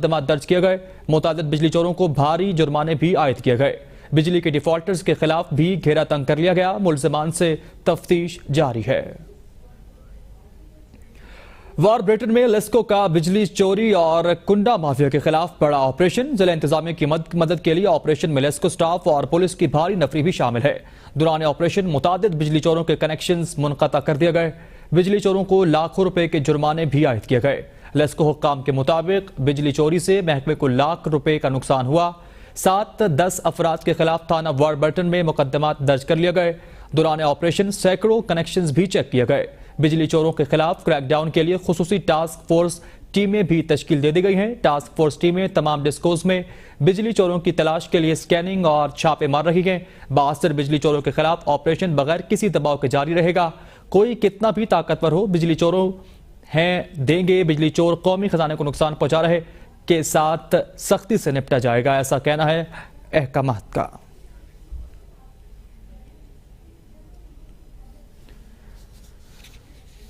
مقدمات درج کیے گئے۔ متعدد بجلی چوروں کو بھاری جرمانے بھی عائد کیے گئے۔ بجلی کے ڈیفالٹرز کے خلاف بھی گھیرا تنگ کر لیا گیا۔ ملزمان سے تفتیش جاری ہے۔ وار برٹن میں لیسکو کا بجلی چوری اور کنڈا مافیا کے خلاف بڑا آپریشن۔ ضلع انتظامیہ کی مدد کے لیے آپریشن میں لیسکو سٹاف اور پولیس کی بھاری نفری بھی شامل ہے۔ دوران آپریشن متعدد بجلی چوروں کے کنیکشنز منقطع کر دیے گئے۔ بجلی چوروں کو لاکھوں روپے کے جرمانے بھی عائد کیے گئے۔ لیسکو حکام کے مطابق بجلی چوری سے محکمے کو لاکھ روپے کا نقصان ہوا۔ 7-10 افراد کے خلاف تھانہ وار برٹن میں مقدمات درج کر لیے گئے۔ دوران آپریشن سینکڑوں کنیکشنز بھی چیک کیے گئے۔ بجلی چوروں کے خلاف کریک ڈاؤن کے لیے خصوصی ٹاسک فورس ٹیمیں بھی تشکیل دے دی گئی ہیں۔ ٹاسک فورس ٹیمیں تمام ڈسکوز میں بجلی چوروں کی تلاش کے لیے سکیننگ اور چھاپے مار رہی ہیں۔ 72 بجلی چوروں کے خلاف آپریشن بغیر کسی دباؤ کے جاری رہے گا۔ کوئی کتنا بھی طاقتور ہو، بجلی چوروں ہیں دیں گے۔ بجلی چور قومی خزانے کو نقصان پہنچا رہے کے ساتھ سختی سے نپٹا جائے گا، ایسا کہنا ہے احکامات کا۔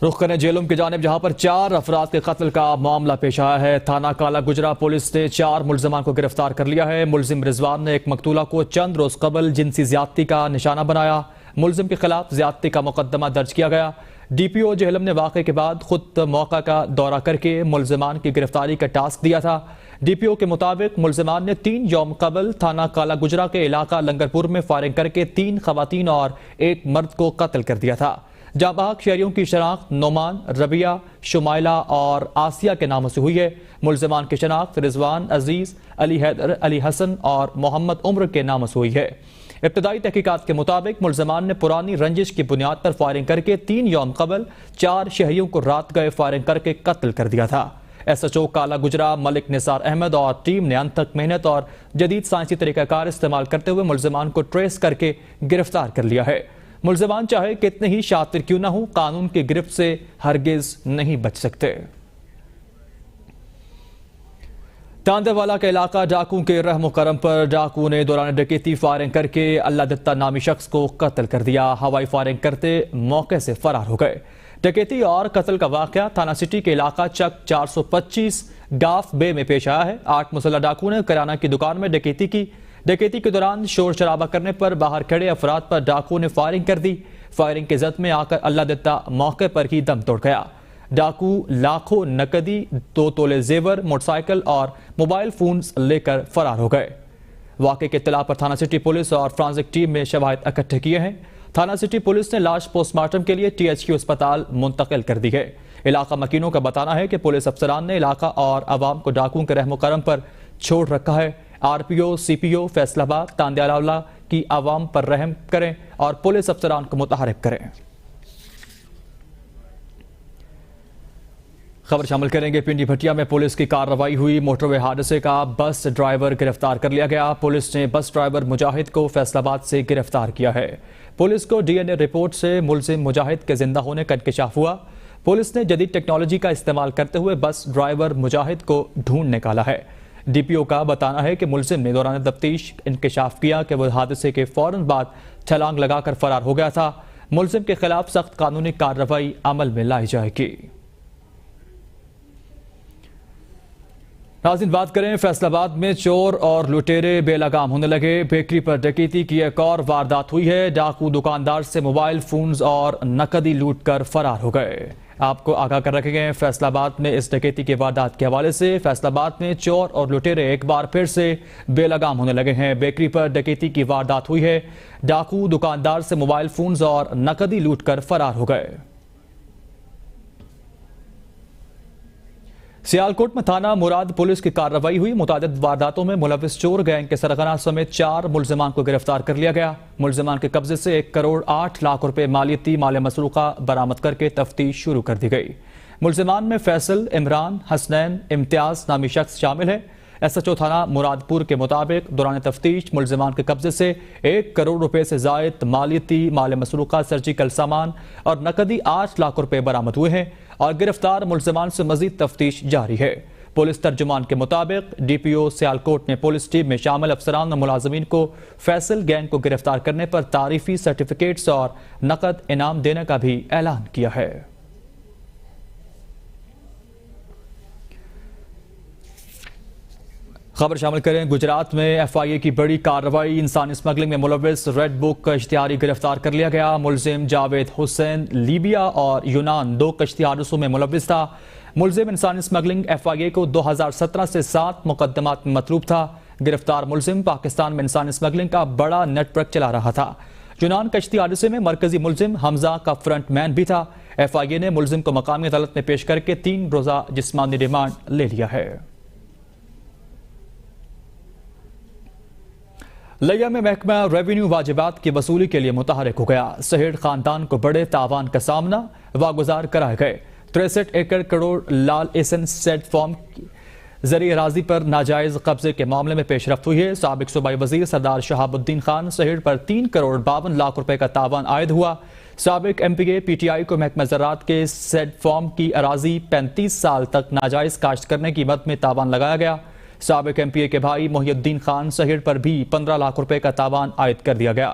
رخ کریں جیلم کی جانب، جہاں پر 4 افراد کے قتل کا معاملہ پیش آیا ہے۔ تھانہ کالا گجرا پولیس نے 4 ملزمان کو گرفتار کر لیا ہے۔ ملزم رضوان نے ایک مقتولہ کو چند روز قبل جنسی زیادتی کا نشانہ بنایا۔ ملزم کے خلاف زیادتی کا مقدمہ درج کیا گیا۔ ڈی پی او جہلم نے واقعے کے بعد خود موقع کا دورہ کر کے ملزمان کی گرفتاری کا ٹاسک دیا تھا۔ ڈی پی او کے مطابق ملزمان نے 3 یوم قبل تھانہ کالا گجرا کے علاقہ لنگرپور میں فائرنگ کر کے 3 خواتین اور 1 مرد کو قتل کر دیا تھا۔ جاں بحق شہریوں کی شناخت نعمان، ربیہ، شمائلہ اور آسیہ کے ناموں سے ہوئی ہے۔ ملزمان کی شناخت رضوان، عزیز، علی حیدر، علی حسن اور محمد عمر کے ناموں سے ہوئی ہے۔ ابتدائی تحقیقات کے مطابق ملزمان نے پرانی رنجش کی بنیاد پر فائرنگ کر کے 3 یوم قبل 4 شہریوں کو رات گئے فائرنگ کر کے قتل کر دیا تھا۔ ایس ایچ او کالا گجرا ملک نثار احمد اور ٹیم نے انتھک محنت اور جدید سائنسی طریقہ کار استعمال کرتے ہوئے ملزمان کو ٹریس کر کے گرفتار کر لیا ہے۔ ملزمان چاہے کتنے ہی شاطر کیوں نہ ہوں، قانون کی گرفت سے ہرگز نہیں بچ سکتے۔ تاندے والا کے علاقہ ڈاکو کے رحم و کرم پر ڈاکو نے دوران ڈکیتی فائرنگ کر کے اللہ دتہ نامی شخص کو قتل کر دیا۔ ہوائی فائرنگ کرتے موقع سے فرار ہو گئے۔ ڈکیتی اور قتل کا واقعہ تھانہ سٹی کے علاقہ چک 425 گاف بے میں پیش آیا ہے۔ 8 مسلح ڈاکو نے کریانہ کی دکان میں ڈکیتی کی۔ ڈکیتی کے دوران شور شرابہ کرنے پر باہر کھڑے افراد پر ڈاکو نے فائرنگ کر دی۔ فائرنگ کے زد میں آ کر اللہ دتہ موقع پر ہی دم توڑ گیا۔ ڈاکو لاکھوں نقدی، 2 تولے زیور، موٹر سائیکل اور موبائل فونز لے کر فرار ہو گئے۔ واقعے کی اطلاع پر تھانہ سٹی پولیس اور فرانزک ٹیم میں شواہد اکٹھے کیے ہیں۔ تھانہ سٹی پولیس نے لاش پوسٹ مارٹم کے لیے THQ اسپتال منتقل کر دی ہے۔ علاقہ مکینوں کا بتانا ہے کہ پولیس افسران نے علاقہ اور عوام کو ڈاکو کے رحم و کرم پر چھوڑ رکھا ہے۔ RPO CPO فیصل آباد تاندے والا کی عوام پر رحم کریں اور پولیس افسران کو متحرک کریں۔ خبر شامل کریں گے پنڈی بھٹیا میں پولیس کی کارروائی ہوئی۔ موٹر وے حادثے کا بس ڈرائیور گرفتار کر لیا گیا۔ پولیس نے بس ڈرائیور مجاہد کو فیصل آباد سے گرفتار کیا ہے۔ پولیس کو DNA رپورٹ سے ملزم مجاہد کے زندہ ہونے کا انکشاف ہوا۔ پولیس نے جدید ٹیکنالوجی کا استعمال کرتے ہوئے بس ڈرائیور مجاہد کو ڈھونڈ نکالا ہے۔ DPO کا بتانا ہے کہ ملزم نے دوران تفتیش انکشاف کیا کہ وہ حادثے کے فوراً بعد چھلانگ لگا کر فرار ہو گیا تھا۔ ملزم کے خلاف سخت قانونی کارروائی عمل میں لائی جائے گی۔ ناظرین بات کریں فیصل آباد میں چور اور لٹیرے بے لگام ہونے لگے۔ بیکری پر ڈکیتی کی ایک اور واردات ہوئی ہے۔ ڈاکو دکاندار سے موبائل فونز اور نقدی لوٹ کر فرار ہو گئے۔ آپ کو آگاہ کر رکھے گئے فیصل آباد میں اس ڈکیتی کی واردات کے حوالے سے۔ فیصل آباد میں چور اور لٹیرے ایک بار پھر سے بے لگام ہونے لگے ہیں۔ بیکری پر ڈکیتی کی واردات ہوئی ہے۔ ڈاکو دکاندار سے موبائل فونز اور نقدی لوٹ کر فرار ہو گئے۔ سیالکوٹ میں تھانہ مراد پولیس کی کارروائی ہوئی۔ متعدد وارداتوں میں ملوث چور گینگ کے سرغنہ سمیت 4 ملزمان کو گرفتار کر لیا گیا۔ ملزمان کے قبضے سے 1 کروڑ 8 لاکھ روپے مالیتی مال مسروقہ برآمد کر کے تفتیش شروع کر دی گئی۔ ملزمان میں فیصل، عمران، حسنین، امتیاز نامی شخص شامل ہے۔ SHO تھانہ مرادپور کے مطابق دوران تفتیش ملزمان کے قبضے سے 1 کروڑ روپے سے زائد مالیتی مال مسروقہ، سرجیکل سامان اور نقدی 8 لاکھ روپے برآمد ہوئے ہیں اور گرفتار ملزمان سے مزید تفتیش جاری ہے۔ پولیس ترجمان کے مطابق DPO سیالکوٹ نے پولیس ٹیم میں شامل افسران اور ملازمین کو فیصل گینگ کو گرفتار کرنے پر تعریفی سرٹیفکیٹس اور نقد انعام دینے کا بھی اعلان کیا ہے۔ خبر شامل کریں گجرات میں ایف آئی اے کی بڑی کارروائی، انسانی اسمگلنگ میں ملوث ریڈ بک کا اشتہاری گرفتار کر لیا گیا۔ ملزم جاوید حسین لیبیا اور یونان 2 کشتی حادثوں میں ملوث تھا۔ ملزم انسانی اسمگلنگ ایف آئی اے کو 2017 سے 7 مقدمات میں مطلوب تھا۔ گرفتار ملزم پاکستان میں انسانی اسمگلنگ کا بڑا نیٹ ورک چلا رہا تھا۔ یونان کشتی حادثے میں مرکزی ملزم حمزہ کا فرنٹ مین بھی تھا۔ ایف آئی اے نے ملزم کو مقامی عدالت میں پیش کر کے 3 روزہ جسمانی ریمانڈ لے لیا ہے۔ لیا میں محکمہ ریونیو واجبات کی وصولی کے لیے متحرک ہو گیا۔ سہیڑ خاندان کو بڑے تاوان کا سامنا واگزار کرائے گئے۔ 63 ایکڑ کروڑ لال ایسن سیٹ فارم زرعی اراضی پر ناجائز قبضے کے معاملے میں پیش رفت ہوئی ہے۔ سابق صوبائی وزیر سردار شہاب الدین خان سہیڑ پر 3 کروڑ 52 لاکھ روپے کا تاوان عائد ہوا۔ سابق M P a P T I کو محکمہ زراعت کے سیٹ فارم کی اراضی 35 سال تک ناجائز کاشت کرنے کی مد میں تاوان لگایا گیا۔ سابق ایم پی اے کے بھائی محی الدین خان سہیڑ پر بھی 15 لاکھ روپے کا تاوان عائد کر دیا گیا۔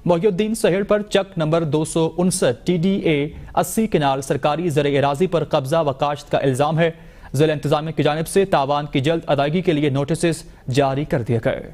محی الدین سہیڑ پر چک نمبر 259 ٹی ڈی اے 80 کنال سرکاری زرعی اراضی پر قبضہ و کاشت کا الزام ہے۔ ضلع انتظامیہ کی جانب سے تاوان کی جلد ادائیگی کے لیے نوٹسز جاری کر دیے گئے۔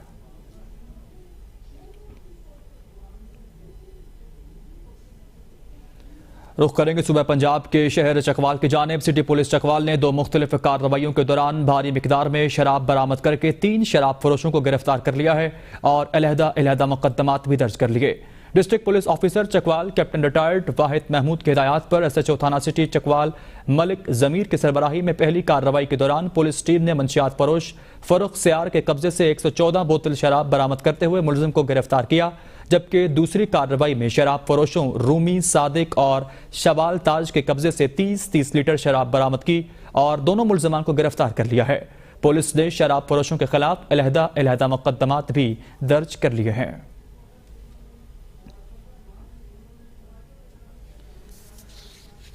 رخ کریں گے صوبہ پنجاب کے شہر چکوال کی جانب۔ سٹی پولیس چکوال نے 2 مختلف کارروائیوں کے دوران بھاری مقدار میں شراب برآمد کر کے 3 شراب فروشوں کو گرفتار کر لیا ہے اور علیحدہ مقدمات بھی درج کر لیے۔ District police officer Chakwal captain retired واحد محمود کی ہدایات پر ایس ایچ او تھانہ سٹی چکوال ملک ضمیر کی سربراہی میں پہلی کارروائی کے دوران پولیس ٹیم نے منشیات فروش فروخت سیار کے قبضے سے 114 بوتل شراب برآمد کرتے ہوئے ملزم کو گرفتار کیا، جبکہ دوسری کارروائی میں شراب فروشوں رومی صادق اور شبال تاج کے قبضے سے 30 لیٹر شراب برآمد کی اور دونوں ملزمان کو گرفتار کر لیا ہے۔ پولیس نے شراب فروشوں کے خلاف علیحدہ مقدمات بھی درج کر لیے ہیں۔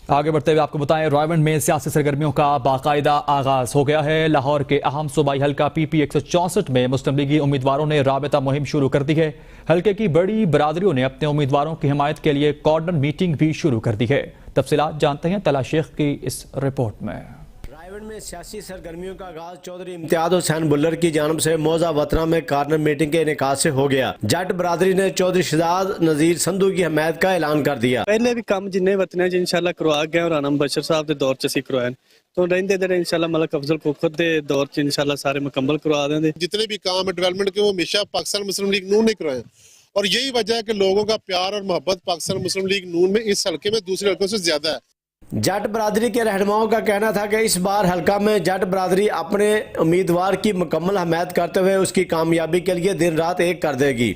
آگے بڑھتے ہوئے آپ کو بتائیں رائیونڈ میں سیاسی سرگرمیوں کا باقاعدہ آغاز ہو گیا ہے۔ لاہور کے اہم صوبائی حلقہ پی پی 164 میں مسلم لیگی امیدواروں نے رابطہ مہم شروع کر دی ہے۔ حلقے کی بڑی برادریوں نے اپنے امیدواروں کی حمایت کے لیے کارڈن میٹنگ بھی شروع کر دی ہے۔ تفصیلات جانتے ہیں طلعت شیخ کی اس رپورٹ میں۔ رائیونڈ میں سیاسی سرگرمیوں کا آغاز چودھری امتیاز حسین بلر کی جانب سے موضع وطنہ میں کارنر میٹنگ کے انعقاد سے ہو گیا۔ جٹ برادری نے چودھری شہزاد نذیر سندھو کی حمایت کا اعلان کر دیا۔ پہلے بھی کام جنہیں وطنے انشاءاللہ کروا گئے اور انم بشر صاحب دے دور چ سی کروائے تو رہندے دے انشاءاللہ ملک افضل کوکھد دے دور چ انشاءاللہ سارے مکمل کروا دیں دے۔ جتنے بھی کام ہے ڈیولپمنٹ کے وہ ہمیشہ پاکستان مسلم لیگ نون نے کروائے اور یہی وجہ ہے کہ لوگوں کا پیار اور محبت پاکستان مسلم لیگ نون میں اس حلقے میں دوسرے حلقوں سے زیادہ ہے۔ جٹ برادری کے رہنماؤں کا کہنا تھا کہ اس بار حلقہ میں جٹ برادری اپنے امیدوار کی مکمل حمایت کرتے ہوئے اس کی کامیابی کے لیے دن رات ایک کر دے گی۔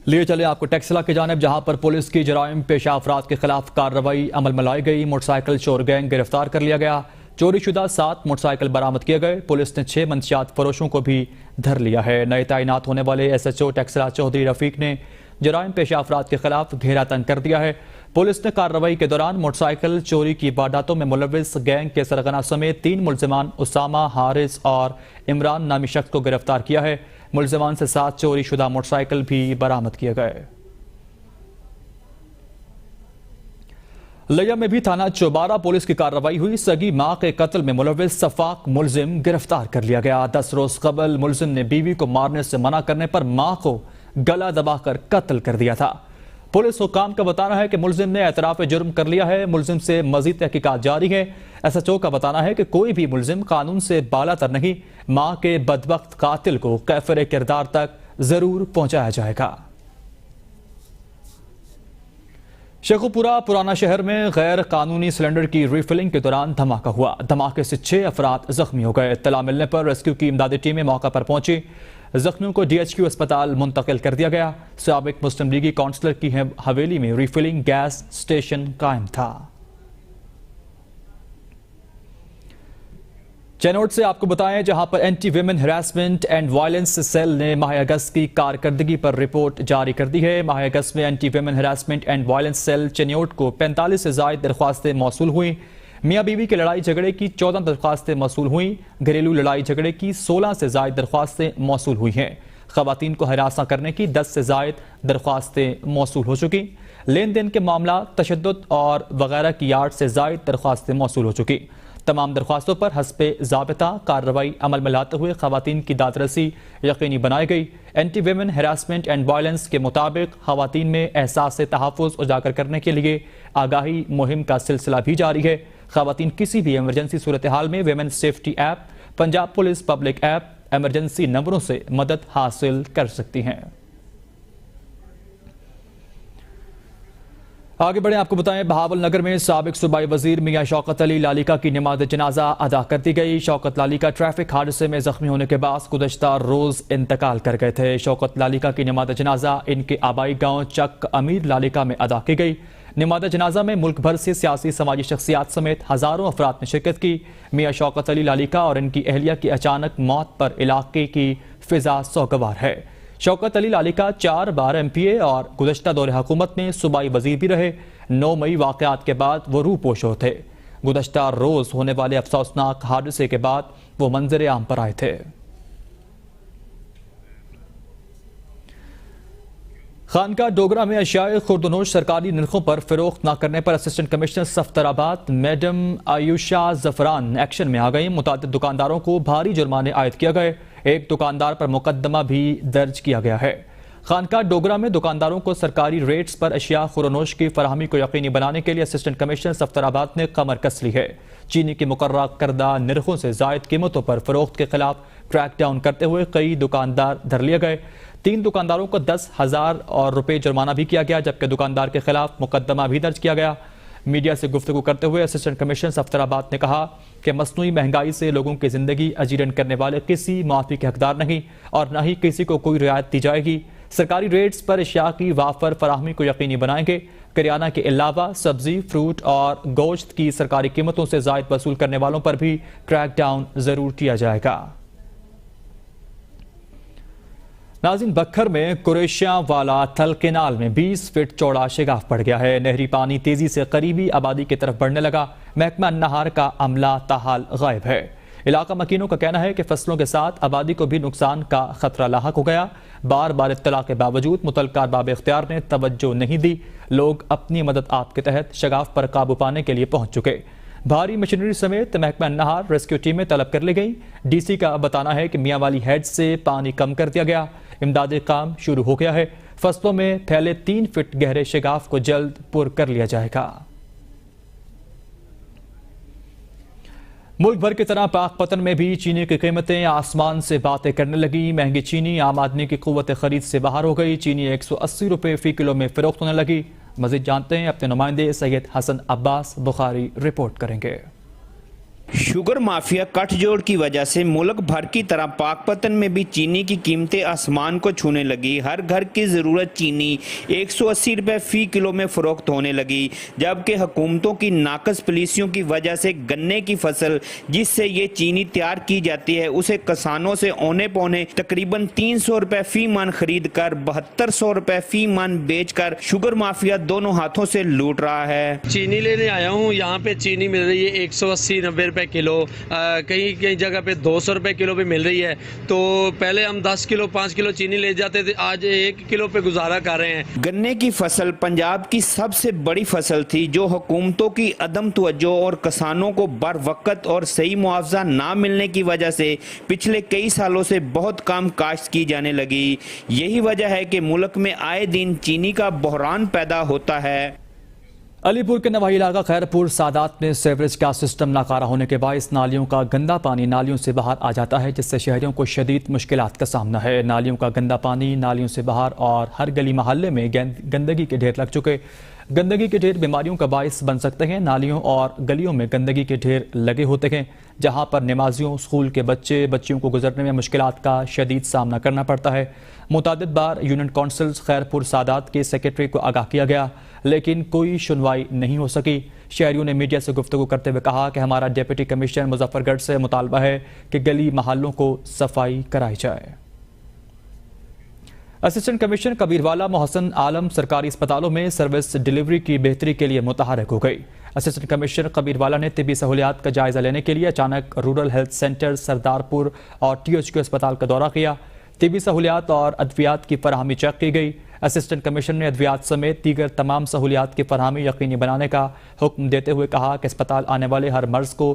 لیے چلے آپ کو ٹیکسلا کی جانب، جہاں پر پولیس کی جرائم پیشہ افراد کے خلاف کارروائی عمل میں لائی گئی۔ موٹر سائیکل چور گینگ گرفتار کر لیا گیا۔ چوری شدہ 7 موٹر سائیکل برآمد کیے گئے۔ پولیس نے 6 منشیات فروشوں کو بھی دھر لیا ہے۔ نئے تعینات ہونے والے S H O Taxila Chaudhry Rafiq نے جرائم پیشہ افراد کے خلاف گھیرا تنگ کر دیا ہے۔ پولیس نے کارروائی کے دوران موٹر سائیکل چوری کی وارداتوں میں ملوث گینگ کے سرغنہ سمیت 3 ملزمان اسامہ، حارث اور عمران نامی شخص کو گرفتار کیا ہے۔ ملزمان سے 7 چوری شدہ موٹر سائیکل بھی برآمد کیے گئے۔ لیا میں بھی تھانہ چوبارہ پولیس کی کارروائی ہوئی۔ سگی ماں کے قتل میں ملوث سفاق ملزم گرفتار کر لیا گیا۔ 10 روز قبل ملزم نے بیوی کو مارنے سے منع کرنے پر ماں کو گلا دبا کر قتل کر دیا تھا۔ پولیس حکام کا بتانا ہے کہ ملزم نے اعتراف جرم کر لیا ہے۔ ملزم سے مزید تحقیقات جاری ہے۔ ایس ایچ او کا بتانا ہے کہ کوئی بھی ملزم قانون سے بالا تر نہیں۔ ماں کے بدبخت قاتل کو کیفر کردار تک ضرور پہنچایا جائے گا۔ شیخوپورہ پرانا شہر میں غیر قانونی سلنڈر کی ریفلنگ کے دوران دھماکہ ہوا۔ دھماکے سے 6 افراد زخمی ہو گئے۔ اطلاع ملنے پر ریسکیو کی امدادی ٹیمیں موقع پر پہنچی۔ زخمیوں کو ڈی ایچ کیو اسپتال منتقل کر دیا گیا۔ سابق مسلم لیگی کونسلر کی حویلی میں ریفلنگ گیس سٹیشن قائم تھا۔ چینوٹ سے آپ کو بتائیں، جہاں پر anti women harassment and violence cell نے ماہ اگست کی کارکردگی پر رپورٹ جاری کر دی ہے۔ ماہ اگست میں anti women harassment and violence cell Chiniot کو 45 سے زائد درخواستیں موصول ہوئیں۔ میاں بیوی کے لڑائی جھگڑے کی 14 درخواستیں موصول ہوئیں۔ گھریلو لڑائی جھگڑے کی 16 سے زائد درخواستیں موصول ہوئی ہیں۔ خواتین کو ہراساں کرنے کی 10 سے زائد درخواستیں موصول ہو چکی۔ لین دین کے معاملات، تشدد اور وغیرہ کی 8 سے زائد درخواستیں موصول ہو چکی۔ تمام درخواستوں پر حسب ضابطہ کارروائی عمل میں لاتے ہوئے خواتین کی دادرسی یقینی بنائی گئی۔ Anti women harassment and violence کے مطابق خواتین میں احساس تحفظ اجاگر کرنے کے لیے آگاہی مہم کا سلسلہ بھی جاری ہے۔ خواتین کسی بھی ایمرجنسی صورتحال میں women safety app, Punjab police public app, emergency نمبروں سے مدد حاصل کر سکتی ہیں۔ آگے بڑھیں، آپ کو بتائیں بہاول نگر میں سابق صوبائی وزیر میاں شوکت علی لالیکا کی نماز جنازہ ادا کر دی گئی۔ شوکت لالیکا ٹریفک حادثے میں زخمی ہونے کے بعد گزشتہ روز انتقال کر گئے تھے۔ شوکت لالیکا کی نماز جنازہ ان کے آبائی گاؤں چک امیر لالیکا میں ادا کی گئی۔ نماز جنازہ میں ملک بھر سے سیاسی سماجی شخصیات سمیت ہزاروں افراد نے شرکت کی۔ میاں شوکت علی لالیکا اور ان کی اہلیہ کی اچانک موت پر علاقے کی فضا سوگوار ہے۔ شوکت علی لالیکا 4 بار ایم پی اے اور گزشتہ دور حکومت میں صوبائی وزیر بھی رہے۔ 9 مئی واقعات کے بعد وہ روح پوشو تھے۔ گزشتہ روز ہونے والے افسوسناک حادثے کے بعد وہ منظر عام پر آئے تھے۔ خانقاہ ڈوگرہ میں اشیاء خوردونوش سرکاری نرخوں پر فروخت نہ کرنے پر assistant commissioner صفترآباد madam Ayushman زفران action میں آ گئیں۔ متعدد دکانداروں کو بھاری جرمانے عائد کیا گئے۔ ایک دکاندار پر مقدمہ بھی درج کیا گیا ہے۔ خانقاہ ڈوگرہ میں دکانداروں کو سرکاری ریٹس پر اشیاء خوردونوش کی فراہمی کو یقینی بنانے کے لیے اسسٹنٹ کمشنر صفترآباد نے کمر کس لی ہے۔ چینی کی مقررہ کردہ نرخوں سے زائد قیمتوں پر فروخت کے خلاف کریک ڈاؤن کرتے ہوئے کئی دکاندار دھر لیے گئے۔ 3 دکانداروں کو 10,000 روپے جرمانہ بھی کیا گیا، جبکہ دکاندار کے خلاف مقدمہ بھی درج کیا گیا۔ میڈیا سے گفتگو کرتے ہوئے اسسٹنٹ کمشنر صفترآباد نے کہا کہ مصنوعی مہنگائی سے لوگوں کی زندگی اجیرن کرنے والے کسی معافی کے حقدار نہیں اور نہ ہی کسی کو کوئی رعایت دی جائے گی۔ سرکاری ریٹس پر اشیاء کی وافر فراہمی کو یقینی بنائیں گے۔ کریانہ کے علاوہ سبزی، فروٹ اور گوشت کی سرکاری قیمتوں سے زائد وصول کرنے والوں پر بھی کریک ڈاؤن ضرور کیا جائے گا۔ ناظرین، بکھر میں قریشیاں والا تھل کینال میں 20 فٹ چوڑا شگاف پڑ گیا ہے۔ نہری پانی تیزی سے قریبی آبادی کی طرف بڑھنے لگا۔ محکمہ نہار کا عملہ تاحال غائب ہے۔ علاقہ مکینوں کا کہنا ہے کہ فصلوں کے ساتھ آبادی کو بھی نقصان کا خطرہ لاحق ہو گیا۔ بار بار اطلاع کے باوجود متعلقہ ارباب اختیار نے توجہ نہیں دی۔ لوگ اپنی مدد آپ کے تحت شگاف پر قابو پانے کے لیے پہنچ چکے۔ بھاری مشینری سمیت محکمہ نہار ریسکیو ٹیمیں طلب کر لی گئیں۔ ڈی سی کا بتانا ہے کہ میاں والی ہیڈ سے پانی کم کر دیا گیا۔ امدادی کام شروع ہو گیا ہے۔ فصلوں میں پھیلے 3 فٹ گہرے شگاف کو جلد پر کر لیا جائے گا۔ ملک بھر کی طرح پاک پتن میں بھی چینی کی قیمتیں آسمان سے باتیں کرنے لگی۔ مہنگی چینی عام آدمی کی قوت خرید سے باہر ہو گئی۔ چینی 180 روپے فی کلو میں فروخت ہونے لگی۔ مزید جانتے ہیں اپنے نمائندے سید حسن عباس بخاری رپورٹ کریں گے۔ شوگر مافیا کٹ جوڑ کی وجہ سے ملک بھر کی طرح پاک پتن میں بھی چینی کی قیمتیں آسمان کو چھونے لگی۔ ہر گھر کی ضرورت چینی 180 روپے فی کلو میں فروخت ہونے لگی، جبکہ حکومتوں کی ناقص پالیسیوں کی وجہ سے گنے کی فصل جس سے یہ چینی تیار کی جاتی ہے اسے کسانوں سے اونے پونے تقریباً 300 روپے فی من خرید کر 7200 روپے فی من بیچ کر شوگر مافیا دونوں ہاتھوں سے لوٹ رہا ہے۔ چینی لینے آیا ہوں، یہاں پہ چینی مل رہی ہے 180-90 روپے کلو، کئی جگہ پہ 200 روپے کلو بھی مل رہی ہے۔ تو پہلے ہم 10 کلو 5 کلو چینی لے جاتے تھے، آج 1 کلو پہ گزارا کر رہے ہیں۔ گنے کی فصل پنجاب کی سب سے بڑی فصل تھی، جو حکومتوں کی عدم توجہ اور کسانوں کو بر وقت اور صحیح معاوضہ نہ ملنے کی وجہ سے پچھلے کئی سالوں سے بہت کم کاشت کی جانے لگی۔ یہی وجہ ہے کہ ملک میں آئے دن چینی کا بحران پیدا ہوتا ہے۔ علی پور کے نواحی علاقہ خیرپور سادات میں سیوریج کا سسٹم ناکارہ ہونے کے باعث نالیوں کا گندا پانی نالیوں سے باہر آ جاتا ہے، جس سے شہریوں کو شدید مشکلات کا سامنا ہے۔ نالیوں کا گندا پانی نالیوں سے باہر اور ہر گلی محلے میں گندگی کے ڈھیر لگ چکے۔ گندگی کے ڈھیر بیماریوں کا باعث بن سکتے ہیں۔ نالیوں اور گلیوں میں گندگی کے ڈھیر لگے ہوتے ہیں، جہاں پر نمازیوں، اسکول کے بچیوں کو گزرنے میں مشکلات کا شدید سامنا کرنا پڑتا ہے۔ متعدد بار یونین کونسل خیرپور سادات کے سیکرٹری کو آگاہ کیا گیا، لیکن کوئی سنوائی نہیں ہو سکی۔ شہریوں نے میڈیا سے گفتگو کرتے ہوئے کہا کہ ہمارا ڈپٹی کمشنر مظفر گڑھ سے مطالبہ ہے کہ گلی محلوں کو صفائی کرائی جائے۔ اسسٹنٹ کمشنر کبیروالا محسن عالم سرکاری اسپتالوں میں سروس ڈیلیوری کی بہتری کے لیے متحرک ہو گئی۔ اسسٹنٹ کمشنر کبیروالا نے طبی سہولیات کا جائزہ لینے کے لیے اچانک رورل ہیلتھ سینٹر سردارپور اور THQ اسپتال کا دورہ کیا۔ طبی سہولیات اور ادویات کی فراہمی چیک کی گئی۔ اسسٹنٹ کمشنر نے ادویات سمیت دیگر تمام سہولیات کی فراہمی یقینی بنانے کا حکم دیتے ہوئے کہا کہ اسپتال آنے والے ہر مرض کو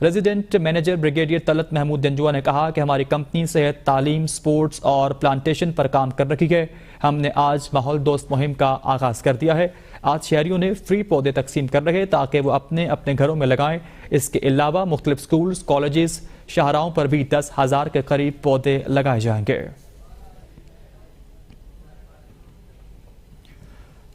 resident manager brigadier Talat Mahmood Janjua نے کہا کہ ہماری کمپنی صحت، تعلیم، سپورٹس اور پلانٹیشن پر کام کر رہی ہے۔ ہم نے آج ماحول دوست مہم کا آغاز کر دیا ہے۔ آج شہریوں نے فری پودے تقسیم کر رہے تاکہ وہ اپنے اپنے گھروں میں لگائیں۔ اس کے علاوہ مختلف سکولز، کالجز، شاہراہوں پر بھی 10,000 کے قریب پودے لگائے جائیں گے۔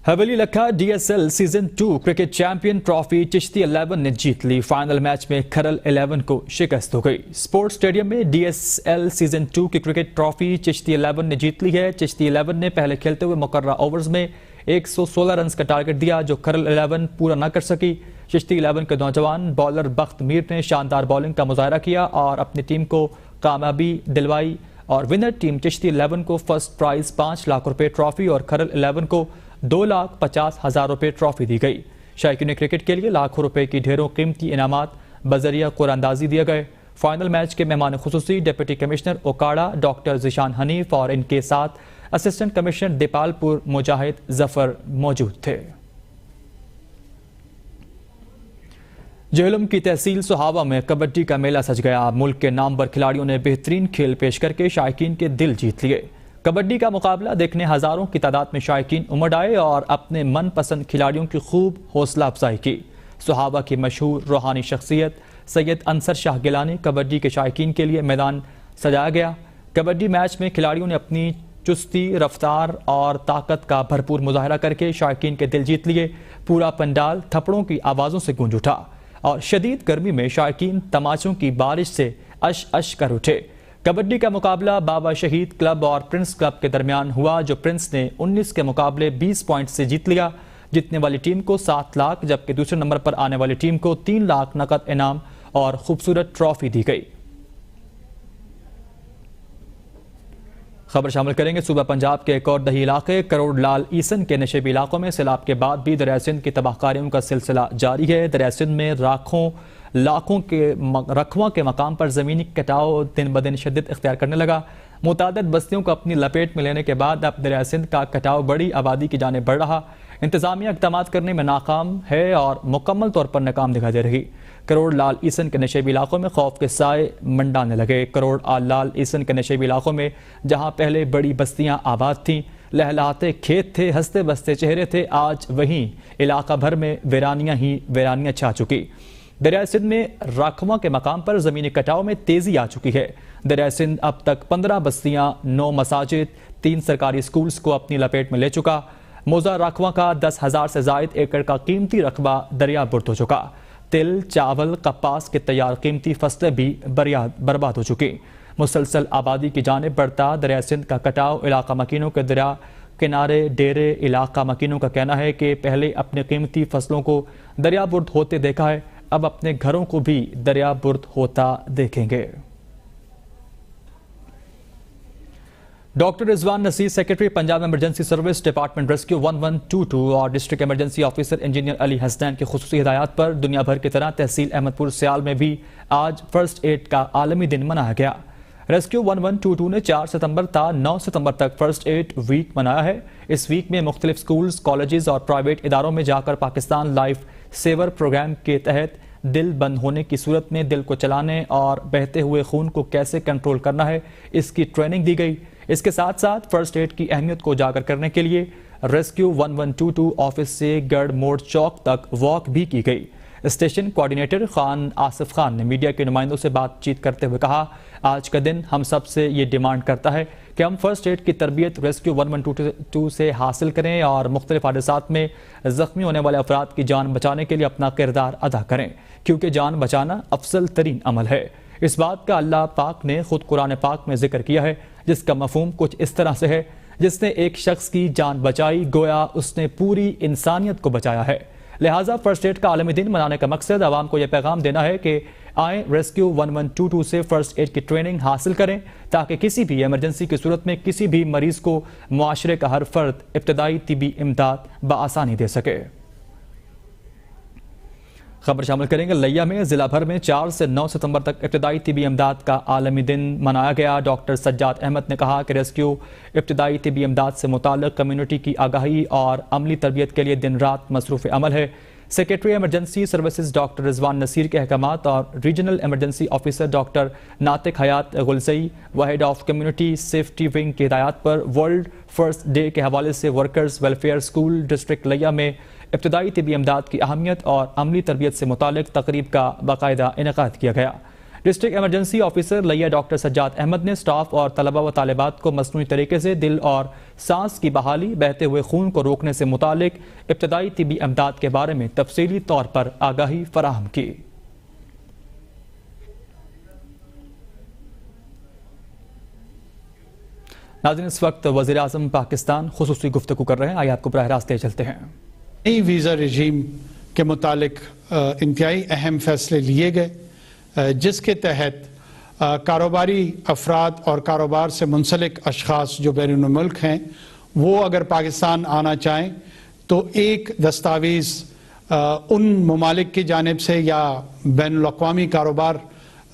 حویلی لکھا D S L season 2 cricket champion trophy Chishti 11 نے جیت لی۔ فائنل میچ میں کھرل 11 کو شکست ہو گئی۔ سپورٹس اسٹیڈیم میں ڈی ایس ایل سیزن 2 کی کرکٹ ٹرافی چشتی 11 نے جیت لی ہے۔ چشتی 11 نے پہلے کھیلتے ہوئے مقررہ اوورز میں 116 رنز کا ٹارگٹ دیا جو کھرل 11 پورا نہ کر سکی۔ چشتی 11 کے نوجوان بالر بخت میر نے شاندار بالنگ کا مظاہرہ کیا اور اپنی ٹیم کو کامیابی دلوائی، اور ونر ٹیم چشتی 11 کو فرسٹ پرائز 5 لاکھ روپے ٹرافی اور کھرل 11 کو 2,50,000 روپے ٹرافی دی گئی۔ شائقین کرکٹ کے لیے لاکھوں روپے کی ڈھیروں قیمتی انعامات بذریعہ قرعہ اندازی دیے گئے۔ فائنل میچ کے مہمان خصوصی deputy commissioner Okara doctor Zeeshan Hanif اور ان کے ساتھ اسسٹنٹ کمشنر دیپال پور مجاہد ظفر موجود تھے۔ جہلم کی تحصیل سہاوا میں کبڈی کا میلہ سج گیا۔ ملک کے نامور کھلاڑیوں نے بہترین کھیل پیش کر کے شائقین کے دل جیت لیے۔ کبڈی کا مقابلہ دیکھنے ہزاروں کی تعداد میں شائقین امڑ آئے اور اپنے من پسند کھلاڑیوں کی خوب حوصلہ افزائی کی۔ سہاوا کی مشہور روحانی شخصیت سید انصر شاہ گیلانی کبڈی کے شائقین کے لیے میدان سجایا گیا۔ کبڈی میچ میں کھلاڑیوں نے اپنی چستی، رفتار اور طاقت کا بھرپور مظاہرہ کر کے شائقین کے دل جیت لیے۔ پورا پنڈال تھپڑوں کی آوازوں سے گونج اٹھا اور شدید گرمی میں شائقین تماچوں کی بارش سے اش اش کر اٹھے۔ کبڈی کا مقابلہ بابا شہید کلب اور پرنس کلب کے درمیان ہوا جو پرنس نے 19 کے مقابلے 20 پوائنٹ سے جیت لیا۔ جیتنے والی ٹیم کو 7 لاکھ جبکہ دوسرے نمبر پر آنے والی ٹیم کو 3 لاکھ نقد انعام اور خوبصورت ٹرافی دی گئی۔ خبر شامل کریں گے صوبہ پنجاب کے ایک اور دیہی علاقے کروڑ لال ایسن کے نشیبی علاقوں میں سیلاب کے بعد بھی دریائے سندھ کی تباہ کاریوں کا سلسلہ جاری ہے۔ دریائے سندھ میں لاکھوں کے رقبوں کے مقام پر زمینی کٹاؤ دن بدن شدت اختیار کرنے لگا۔ متعدد بستیوں کو اپنی لپیٹ میں لینے کے بعد اب دریائے سندھ کا کٹاؤ بڑی آبادی کی جانب بڑھ رہا۔ انتظامیہ اقدامات کرنے میں ناکام ہے اور مکمل طور پر ناکام دکھائی دے رہی۔ کروڑ لال ایسن کے نشیبی علاقوں میں خوف کے سائے منڈانے لگے۔ کروڑ لال ایسن کے نشیبی علاقوں میں جہاں پہلے بڑی بستیاں آباد تھیں، لہلہاتے کھیت تھے، ہنستے بستے چہرے تھے، آج وہیں علاقہ بھر میں ویرانیاں ہی ویرانیاں چھا چکی۔ دریائے سندھ میں راکھواں کے مقام پر زمینی کٹاؤ میں تیزی آ چکی ہے۔ دریائے سندھ اب تک 15 بستیاں، 9 مساجد، 3 سرکاری سکولز کو اپنی لپیٹ میں لے چکا۔ موزہ راکھواں کا 10,000 سے زائد ایکڑ کا قیمتی رقبہ دریا برد ہو چکا۔ تل، چاول، کپاس کے تیار قیمتی فصلیں بھی برباد ہو چکی۔ مسلسل آبادی کی جانب بڑھتا دریائے سندھ کا کٹاؤ علاقہ مکینوں کے دریا کنارے ڈیرے علاقہ مکینوں کا کہنا ہے کہ پہلے اپنے قیمتی فصلوں کو دریا برد ہوتے دیکھا ہے، اب اپنے گھروں کو بھی دریا برد ہوتا دیکھیں گے۔ Doctor Rizwan Naseer secretary Punjab emergency service department rescue 1122 اور district emergency officer engineer Ali Hasnain کی خصوصی ہدایات پر دنیا بھر کی طرح تحصیل احمد پور سیال میں بھی آج فرسٹ ایڈ کا عالمی دن منایا گیا۔ ریسکیو 1122 نے 4 ستمبر تا 9 ستمبر تک فرسٹ ایڈ ویک منایا ہے۔ اس ویک میں مختلف سکولز، کالجز اور پرائیویٹ اداروں میں جا کر پاکستان لائف سیور پروگرام کے تحت دل بند ہونے کی صورت میں دل کو چلانے اور بہتے ہوئے خون کو کیسے کنٹرول کرنا ہے اس کی ٹریننگ دی گئی۔ اس کے ساتھ ساتھ فرسٹ ایڈ کی اہمیت کو اجاگر کرنے کے لیے ریسکیو 1122 آفس سے گڑھ موڑ چوک تک واک بھی کی گئی۔ اسٹیشن کوارڈینیٹر خان آصف خان نے میڈیا کے نمائندوں سے بات چیت کرتے ہوئے کہا، آج کا دن ہم سب سے یہ ڈیمانڈ کرتا ہے کہ ہم فرسٹ ایڈ کی تربیت ریسکیو 1122 سے حاصل کریں اور مختلف حادثات میں زخمی ہونے والے افراد کی جان بچانے کے لیے اپنا کردار ادا کریں، کیونکہ جان بچانا افضل ترین عمل ہے۔ اس بات کا اللہ پاک نے خود قرآن پاک میں ذکر کیا ہے، جس کا مفہوم کچھ اس طرح سے ہے، جس نے ایک شخص کی جان بچائی گویا اس نے پوری انسانیت کو بچایا ہے۔ لہٰذا فرسٹ ایڈ کا عالمی دن منانے کا مقصد عوام کو یہ پیغام دینا ہے کہ آئیں ریسکیو 1122 سے فرسٹ ایڈ کی ٹریننگ حاصل کریں تاکہ کسی بھی ایمرجنسی کی صورت میں کسی بھی مریض کو معاشرے کا ہر فرد ابتدائی طبی امداد بآسانی دے سکے۔ خبر شامل کریں گے لیا میں ضلع بھر میں 4 سے 9 ستمبر تک ابتدائی طبی امداد کا عالمی دن منایا گیا۔ ڈاکٹر سجاد احمد نے کہا کہ ریسکیو ابتدائی طبی امداد سے متعلق کمیونٹی کی آگاہی اور عملی تربیت کے لیے دن رات مصروف عمل ہے۔ Secretary emergency services doctor Rizwan Naseer کے احکامات اور regional emergency officer doctor Natiq Hayat Ghalzai و head of community safety wing کی ہدایات پر ورلڈ فرسٹ ڈے کے حوالے سے ورکرز ویلفیئر اسکول ڈسٹرکٹ لیا میں ابتدائی طبی امداد کی اہمیت اور عملی تربیت سے متعلق تقریب کا باقاعدہ انعقاد کیا گیا۔ ڈسٹرکٹ ایمرجنسی آفیسر لیا ڈاکٹر سجاد احمد نے سٹاف اور طلبہ و طالبات کو مصنوعی طریقے سے دل اور سانس کی بحالی، بہتے ہوئے خون کو روکنے سے متعلق ابتدائی طبی امداد کے بارے میں تفصیلی طور پر آگاہی فراہم کی۔ ناظرین، اس وقت وزیر اعظم پاکستان خصوصی گفتگو کر رہے ہیں، آئیے آپ کو براہ راست لے چلتے ہیں۔ نئی ویزا رجیم کے متعلق انتہائی اہم فیصلے لیے گئے، جس کے تحت کاروباری افراد اور کاروبار سے منسلک اشخاص جو بیرون ملک ہیں وہ اگر پاکستان آنا چاہیں تو ایک دستاویز ان ممالک کی جانب سے یا بین الاقوامی کاروبار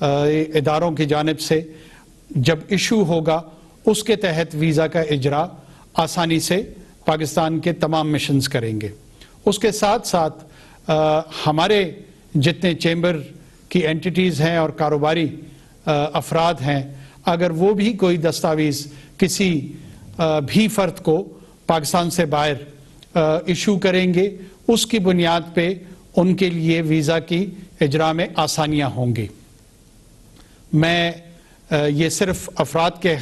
اداروں کی جانب سے جب ایشو ہوگا اس کے تحت ویزا کا اجرا آسانی سے پاکستان کے تمام مشنز کریں گے۔ اس کے ساتھ ساتھ ہمارے جتنے چیمبر کی اینٹیٹیز ہیں اور کاروباری افراد ہیں، اگر وہ بھی کوئی دستاویز کسی بھی فرد کو پاکستان سے باہر ایشو کریں گے، اس کی بنیاد پہ ان کے لیے ویزا کی اجرا میں آسانیاں ہوں گی۔ میں یہ صرف افراد کے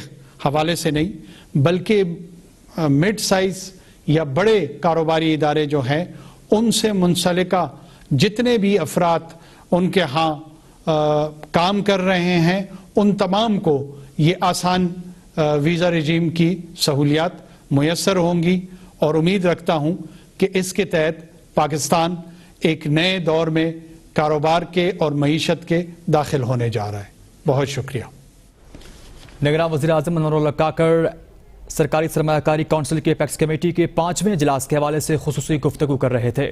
حوالے سے نہیں بلکہ مڈ سائز یا بڑے کاروباری ادارے جو ہیں ان سے منسلکہ جتنے بھی افراد ان کے ہاں کام کر رہے ہیں ان تمام کو یہ آسان ویزا رجیم کی سہولیات میسر ہوں گی، اور امید رکھتا ہوں کہ اس کے تحت پاکستان ایک نئے دور میں کاروبار کے اور معیشت کے داخل ہونے جا رہا ہے۔ بہت شکریہ۔ نگراں وزیر اعظم انور اللہ کاکڑ سرکاری سرمایہ کاری کونسل کے ایپیکس کمیٹی کے 5ویں اجلاس کے حوالے سے خصوصی گفتگو کر رہے تھے۔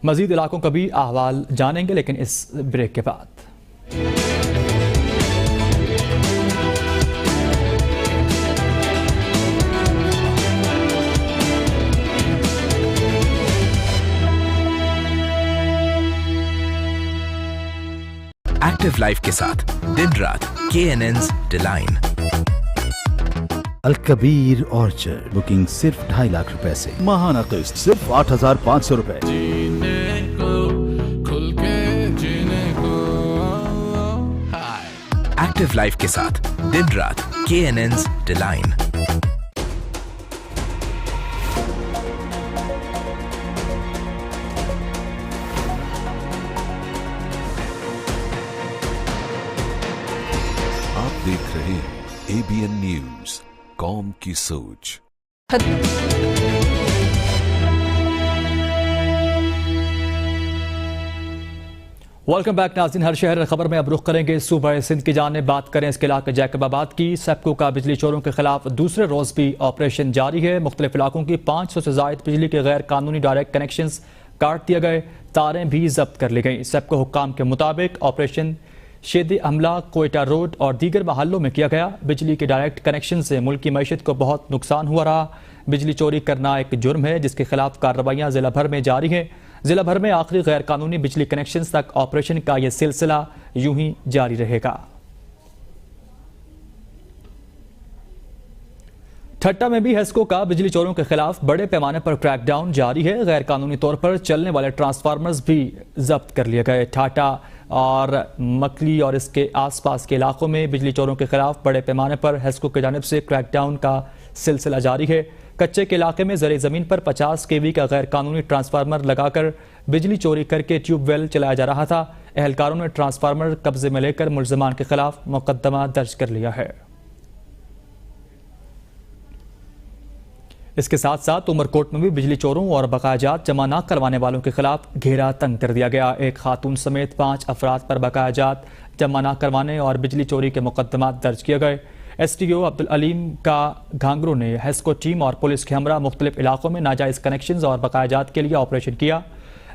مزید علاقوں کا بھی احوال جانیں گے لیکن اس بریک کے بعد۔ ایکٹیو لائف کے ساتھ دن رات KNN's ڈیلائن۔ الکبیر آرچرڈ، بکنگ صرف 2.5 لاکھ روپے سے، ماہانہ قسط صرف 8,500 روپے۔ ایکٹیو لائف کے ساتھ دن رات KNN's ڈیلائن۔ آپ دیکھ رہے ہیں ABN نیوز، قوم کی سوچ۔ ویلکم بیک ناظرین، ہر شہر خبر میں اب رخ کریں گے صوبہ سندھ کی جانب، بات کریں اس کے علاقے جیکب آباد کی۔ سیپکو کا بجلی چوروں کے خلاف دوسرے روز بھی آپریشن جاری ہے۔ مختلف علاقوں کی 500 سے زائد بجلی کے غیر قانونی ڈائریکٹ کنیکشنز کاٹ دیے گئے، تاریں بھی ضبط کر لی گئیں۔ سیپکو حکام کے مطابق آپریشن شید املا، کوئٹہ روڈ اور دیگر محلوں میں کیا گیا۔ بجلی کے ڈائریکٹ کنیکشن سے ملکی معیشت کو بہت نقصان ہوا رہا۔ بجلی چوری کرنا ایک جرم ہے جس کے خلاف کارروائیاں ضلع بھر میں جاری ہیں۔ ضلع بھر میں آخری غیر قانونی بجلی کنیکشنز تک آپریشن کا یہ سلسلہ یوں ہی جاری رہے گا۔ ٹھٹہ میں بھی ہیسکو کا بجلی چوروں کے خلاف بڑے پیمانے پر کریک ڈاؤن جاری ہے۔ غیر قانونی طور پر چلنے والے ٹرانسفارمرز بھی ضبط کر لیے گئے۔ ٹھاٹا اور مکلی اور اس کے آس پاس کے علاقوں میں بجلی چوروں کے خلاف بڑے پیمانے پر ہیسکو کی جانب سے کریک ڈاؤن کا سلسلہ جاری ہے۔ کچے کے علاقے میں زیر زمین پر 50 kV کا غیر قانونی ٹرانسفارمر لگا کر بجلی چوری کر کے ٹیوب ویل چلایا جا رہا تھا۔ اہلکاروں نے ٹرانسفارمر قبضے میں لے کر ملزمان کے خلاف مقدمہ درج کر لیا ہے۔ اس کے ساتھ ساتھ عمرکوٹ میں بھی بجلی چوروں اور بقایا جات جمع نہ کروانے والوں کے خلاف گھیرا تنگ کر دیا گیا۔ ایک خاتون سمیت 5 افراد پر بقایا جات جمع نہ کروانے اور بجلی چوری کے مقدمات درج کیے گئے۔ SDO عبدالعلیم کا گھانگرو نے ہیسکو ٹیم اور پولیس کے ہمراہ مختلف علاقوں میں ناجائز کنیکشنز اور بقایا جات کے لیے آپریشن کیا۔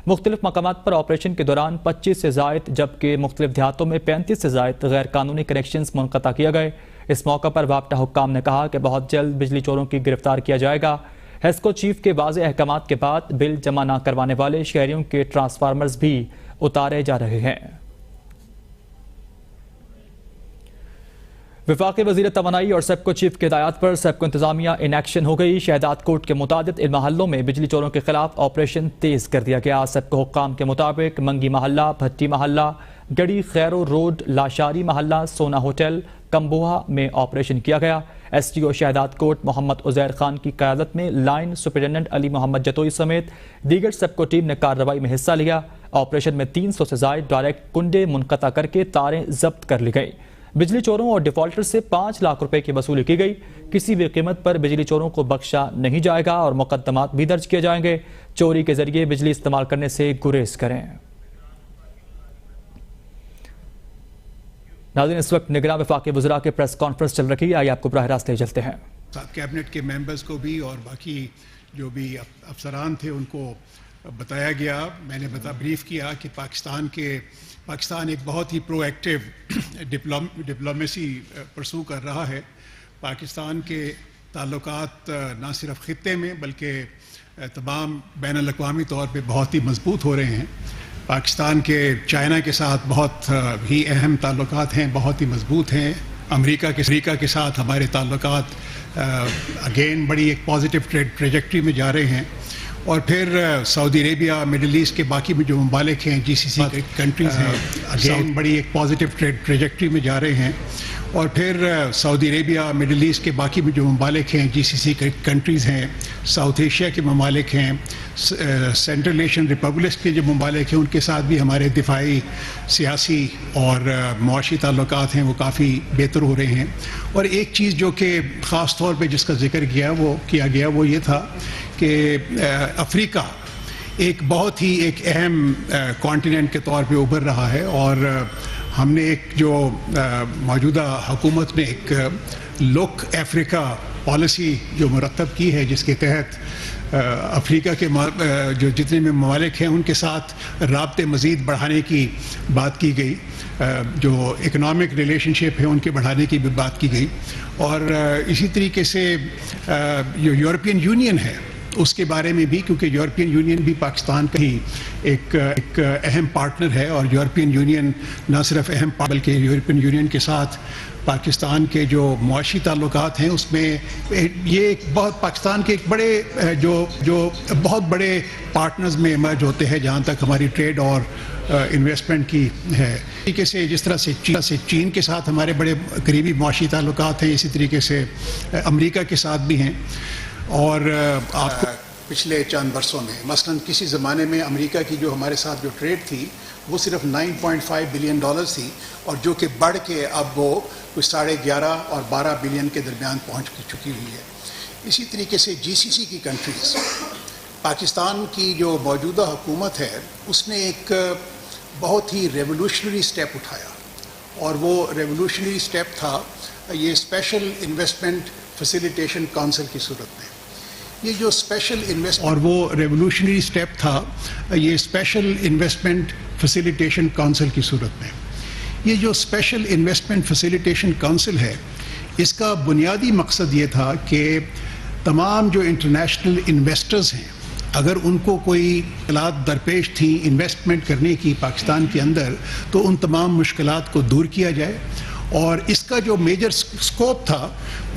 مختلف مقامات پر آپریشن کے دوران 25 سے زائد جبکہ مختلف دیہاتوں میں 35 سے زائد غیر قانونی کنیکشنز منقطع کیے گئے۔ اس موقع پر وابٹہ حکام نے کہا کہ بہت جلد بجلی چوروں کی گرفتار کیا جائے گا۔ ہیسکو چیف کے واضح احکامات کے بعد بل جمع نہ کروانے والے شہریوں کے ٹرانسفارمرز بھی اتارے جا رہے ہیں۔ وفاقی وزیر توانائی اور سیپکو چیف کے ہدایات پر سیپکو انتظامیہ ان ایکشن ہو گئی۔ شہداد کوٹ کے متعدد ان محلوں میں بجلی چوروں کے خلاف آپریشن تیز کر دیا گیا۔ سیپکو حکام کے مطابق منگی محلہ، بھٹی محلہ، گڑی خیرو روڈ، لاشاری محلہ، سونا ہوٹل، کمبوہا میں آپریشن کیا گیا۔ ایس ٹی او شہداد کوٹ محمد عزیر خان کی قیادت میں لائن سپرنٹنڈنٹ علی محمد جتوئی سمیت دیگر سیپکو ٹیم نے کارروائی میں حصہ لیا۔ آپریشن میں 300 سے زائد ڈائریکٹ کنڈے منقطع کر کے تاریں ضبط کر لی گئی۔ بجلی چوروں اور ڈیفالٹر سے 5 لاکھ روپے کی وصولی کی گئی۔ کسی بھی قیمت پر بجلی چوروں کو بخشا نہیں جائے گا اور مقدمات بھی درج کیے جائیں گے۔ چوری کے ذریعے بجلی استعمال کرنے سے گریز کریں۔ ناظرین، اس وقت نگراں وفاقی وزراء کے پریس کانفرنس چل رہی ہے، آئیے آپ کو براہ راست لے چلتے ہیں۔ کیبنٹ کے ممبرز کو بھی اور باقی جو بھی افسران تھے ان کو بتایا گیا، میں نے بریف کیا کہ پاکستان ایک بہت ہی پرو ایکٹیو ڈپلومیسی پرسو کر رہا ہے۔ پاکستان کے تعلقات نہ صرف خطے میں بلکہ تمام بین الاقوامی طور پہ بہت ہی مضبوط ہو رہے ہیں۔ پاکستان کے چائنا کے ساتھ بہت ہی اہم تعلقات ہیں، بہت ہی مضبوط ہیں۔ امریکہ کے ساتھ ہمارے تعلقات اگین بڑی ایک پازیٹیو ٹریجیکٹری میں جا رہے ہیں۔ اور پھر سعودی عربیہ، مڈل ایسٹ کے باقی میں جو ممالک ہیں، جی سی سی کنٹریز ہیں، اگین بڑی ایک پازیٹیو ٹریجیکٹری میں جا رہے ہیں۔ اور پھر سعودی عربیہ، مڈل ایسٹ کے باقی میں جو ممالک ہیں، جی سی سی کنٹریز ہیں، ساؤتھ ایشیا کے ممالک ہیں، سینٹرل ایشین ریپبلکس کے جو ممالک ہیں، ان کے ساتھ بھی ہمارے دفاعی، سیاسی اور معاشی تعلقات ہیں وہ کافی بہتر ہو رہے ہیں۔ اور ایک چیز جو کہ خاص طور پہ جس کا ذکر کیا گیا وہ یہ تھا کہ افریقہ ایک بہت ہی ایک اہم کانٹیننٹ کے طور پہ ابھر رہا ہے، اور ہم نے ایک جو موجودہ حکومت نے ایک لک افریقہ پالیسی جو مرتب کی ہے، جس کے تحت افریقہ کے جو جتنے بھی ممالک ہیں ان کے ساتھ رابطے مزید بڑھانے کی بات کی گئی، جو اکنامک ریلیشن شپ ہے ان کے بڑھانے کی بھی بات کی گئی۔ اور اسی طریقے سے جو یورپین یونین ہے اس کے بارے میں بھی، کیونکہ یورپین یونین بھی پاکستان کا ہی ایک اہم پارٹنر ہے، اور یورپین یونین نہ صرف اہم بلکہ یورپین یونین کے ساتھ پاکستان کے جو معاشی تعلقات ہیں اس میں یہ ایک بہت پاکستان کے ایک بڑے جو بہت بڑے پارٹنرز میں ایمرج ہوتے ہیں جہاں تک ہماری ٹریڈ اور انویسٹمنٹ کی ہے۔ طریقے سے جس طرح سے چین کے ساتھ ہمارے بڑے قریبی معاشی تعلقات ہیں، اسی طریقے سے امریکہ کے ساتھ بھی ہیں۔ اور آپ کو پچھلے چند برسوں میں مثلاً کسی زمانے میں امریکہ کی جو ہمارے ساتھ جو ٹریڈ تھی وہ صرف $9.5 بلین تھی، اور جو کہ بڑھ کے اب وہ کچھ 11.5 اور 12 بلین کے درمیان پہنچ چکی ہوئی ہے۔ اسی طریقے سے جی سی سی کی کنٹریز، پاکستان کی جو موجودہ حکومت ہے اس نے ایک بہت ہی ریولوشنری سٹیپ اٹھایا، اور وہ ریولوشنری سٹیپ تھا یہ اسپیشل انویسٹمنٹ فیسیلیٹیشن کونسل کی صورت میں۔ یہ جو اسپیشل ریولوشنری سٹیپ تھا یہ اسپیشل انویسٹمنٹ فیسیلیٹیشن کونسل کی صورت میں۔ یہ جو اسپیشل انویسٹمنٹ فیسیلیٹیشن کونسل ہے اس کا بنیادی مقصد یہ تھا کہ تمام جو انٹرنیشنل انویسٹرز ہیں اگر ان کو کوئی مشکلات درپیش تھیں انویسٹمنٹ کرنے کی پاکستان کے اندر، تو ان تمام مشکلات کو دور کیا جائے۔ اور اس کا جو میجر سکوپ تھا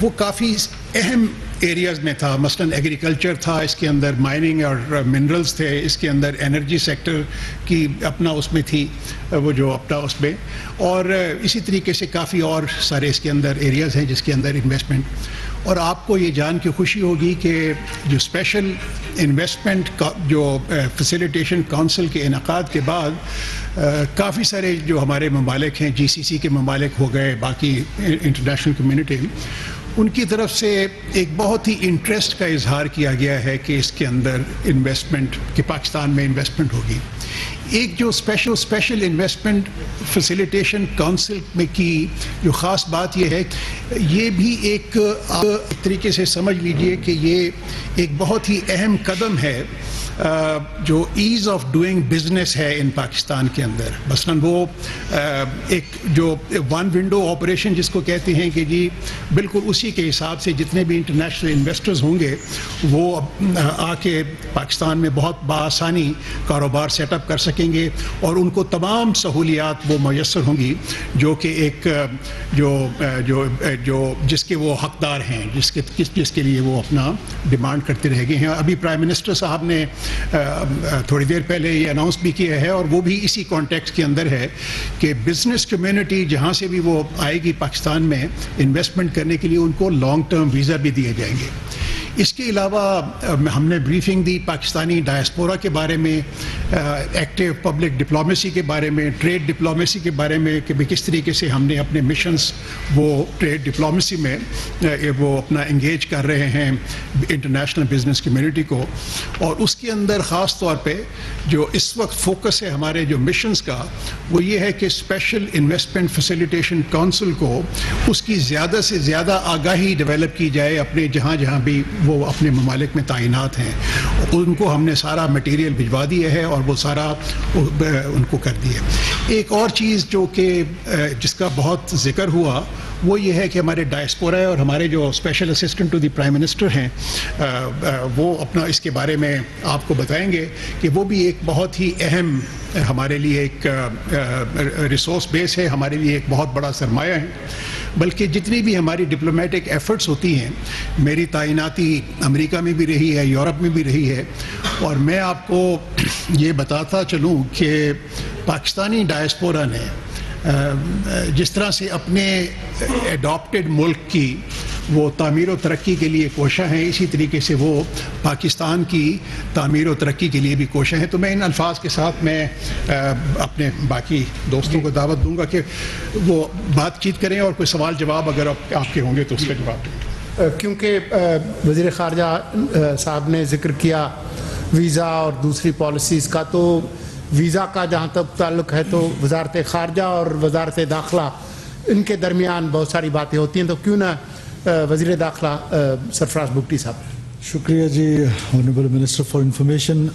وہ کافی اہم ایریاز میں تھا، مثلاً ایگریکلچر تھا، اس کے اندر مائننگ اور منرلز تھے، اس کے اندر انرجی سیکٹر کی اپنا اس میں تھی وہ جو اپنا اس میں، اور اسی طریقے سے کافی اور سارے اس کے اندر ایریاز ہیں جس کے اندر انویسٹمنٹ۔ اور آپ کو یہ جان کے خوشی ہوگی کہ جو اسپیشل انویسٹمنٹ جو فیسیلیٹیشن کونسل کے انعقاد کے بعد کافی سارے جو ہمارے ممالک ہیں، جی سی سی کے ممالک ہو گئے، باقی انٹرنیشنل کمیونٹی، ان کی طرف سے ایک بہت ہی انٹرسٹ کا اظہار کیا گیا ہے کہ اس کے اندر انویسٹمنٹ کہ پاکستان میں انویسٹمنٹ ہوگی۔ ایک جو اسپیشل انویسٹمنٹ فیسیلیٹیشن کونسل میں کی جو خاص بات یہ ہے، یہ بھی ایک طریقے سے سمجھ لیجئے کہ یہ ایک بہت ہی اہم قدم ہے جو ایز آف ڈوئنگ بزنس ہے ان پاکستان کے اندر، مثلاً وہ ایک جو ون ونڈو آپریشن جس کو کہتے ہیں کہ جی بالکل اسی کے حساب سے جتنے بھی انٹرنیشنل انویسٹرز ہوں گے وہ آ کے پاکستان میں بہت بآسانی کاروبار سیٹ اپ کر سکیں گے، اور ان کو تمام سہولیات وہ میسر ہوں گی جو کہ ایک جو جس کے وہ حقدار ہیں، جس کے لیے وہ اپنا ڈیمانڈ کرتے رہ گئے ہیں۔ ابھی پرائم منسٹر صاحب نے تھوڑی دیر پہلے یہ اناؤنس بھی کیا ہے، اور وہ بھی اسی کانٹیکسٹ کے اندر ہے کہ بزنس کمیونٹی جہاں سے بھی وہ آئے گی پاکستان میں انویسٹمنٹ کرنے کے لیے ان کو لانگ ٹرم ویزا بھی دیے جائیں گے۔ اس کے علاوہ ہم نے بریفنگ دی پاکستانی ڈائسپورا کے بارے میں، ایکٹیو پبلک ڈپلومیسی کے بارے میں، ٹریڈ ڈپلومیسی کے بارے میں کہ کس طریقے سے ہم نے اپنے مشنز وہ ٹریڈ ڈپلومیسی میں وہ اپنا انگیج کر رہے ہیں انٹرنیشنل بزنس کمیونٹی کو، اور اس کے اندر خاص طور پہ جو اس وقت فوکس ہے ہمارے جو مشنز کا وہ یہ ہے کہ اسپیشل انویسٹمنٹ فیسیلیٹیشن کونسل کو اس کی زیادہ سے زیادہ آگاہی ڈیولپ کی جائے اپنے جہاں بھی وہ اپنے ممالک میں تعینات ہیں، ان کو ہم نے سارا مٹیریل بھجوا دیا ہے اور وہ سارا ان کو کر دیا۔ ایک اور چیز جو کہ جس کا بہت ذکر ہوا وہ یہ ہے کہ ہمارے ڈائسپورا اور ہمارے جو special assistant to the prime minister ہیں وہ اپنا اس کے بارے میں آپ کو بتائیں گے کہ وہ بھی ایک بہت ہی اہم ہمارے لیے ایک ریسورس بیس ہے، ہمارے لیے ایک بہت بڑا سرمایہ ہے۔ بلکہ جتنی بھی ہماری ڈپلومیٹک ایفرٹس ہوتی ہیں، میری تعیناتی امریکہ میں بھی رہی ہے، یورپ میں بھی رہی ہے، اور میں آپ کو یہ بتاتا چلوں کہ پاکستانی ڈائسپورا نے جس طرح سے اپنے ایڈاپٹڈ ملک کی وہ تعمیر و ترقی کے لیے کوشاں ہیں، اسی طریقے سے وہ پاکستان کی تعمیر و ترقی کے لیے بھی کوشاں ہیں۔ تو میں ان الفاظ کے ساتھ میں اپنے باقی دوستوں کو دعوت دوں گا کہ وہ بات چیت کریں اور کوئی سوال جواب اگر آپ کے ہوں گے تو اس کا جواب دیں۔ کیونکہ وزیر خارجہ صاحب نے ذکر کیا ویزا اور دوسری پالیسیز کا، تو ویزا کا جہاں تک تعلق ہے تو وزارت خارجہ اور وزارت داخلہ ان کے درمیان بہت ساری باتیں ہوتی ہیں، تو کیوں نہ وزیر داخلہ سرفراز بگٹی صاحب۔ شکریہ جی honourable minister for information.